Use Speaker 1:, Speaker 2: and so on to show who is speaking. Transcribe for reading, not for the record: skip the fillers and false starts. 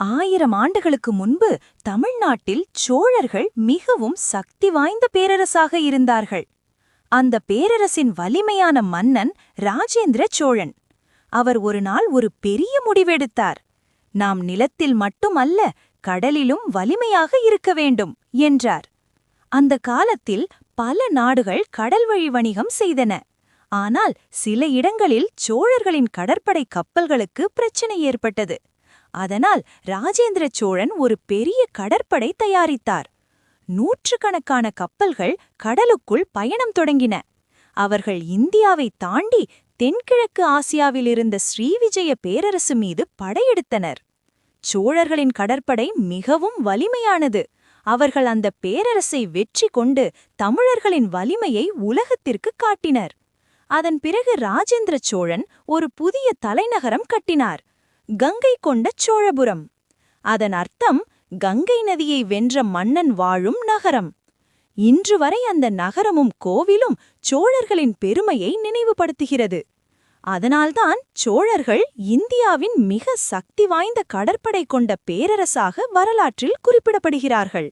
Speaker 1: 1000 ஆண்டுகளுக்கு முன்பு தமிழ்நாட்டில் சோழர்கள் மிகவும் சக்தி வாய்ந்த பேரரசாக இருந்தார்கள். அந்த பேரரசின் வலிமையான மன்னன் ராஜேந்திர சோழன். அவர் ஒருநாள் ஒரு பெரிய முடிவெடுத்தார். நாம் நிலத்தில் மட்டுமல்ல, கடலிலும் வலிமையாக இருக்க வேண்டும் என்றார். அந்த காலத்தில் பல நாடுகள் கடல்வழி வணிகம் செய்தன. ஆனால் சில இடங்களில் சோழர்களின் கடற்படை கப்பல்களுக்கு பிரச்சனை ஏற்பட்டது. அதனால் ராஜேந்திர சோழன் ஒரு பெரிய கடற்படை தயாரித்தார். நூற்றுக்கணக்கான கப்பல்கள் கடலுக்குள் பயணம் தொடங்கின. அவர்கள் இந்தியாவை தாண்டி தென்கிழக்கு ஆசியாவில் இருந்த ஸ்ரீவிஜய பேரரசு மீது படையெடுத்தனர். சோழர்களின் கடற்படை மிகவும் வலிமையானது. அவர்கள் அந்த பேரரசை வெற்றி கொண்டு தமிழர்களின் வலிமையை உலகத்திற்கு காட்டினர். அதன் பிறகு ராஜேந்திர சோழன் ஒரு புதிய தலைநகரம் கட்டினார், கங்கை கொண்ட சோழபுரம். அதன் அர்த்தம் கங்கை நதியை வென்ற மன்னன் வாழும் நகரம். இன்று வரை அந்த நகரமும் கோவிலும் சோழர்களின் பெருமையை நினைவுபடுத்துகிறது. அதனால்தான் சோழர்கள் இந்தியாவின் மிக சக்தி வாய்ந்த கடற்படை கொண்ட பேரரசாக வரலாற்றில் குறிப்பிடப்படுகிறார்கள்.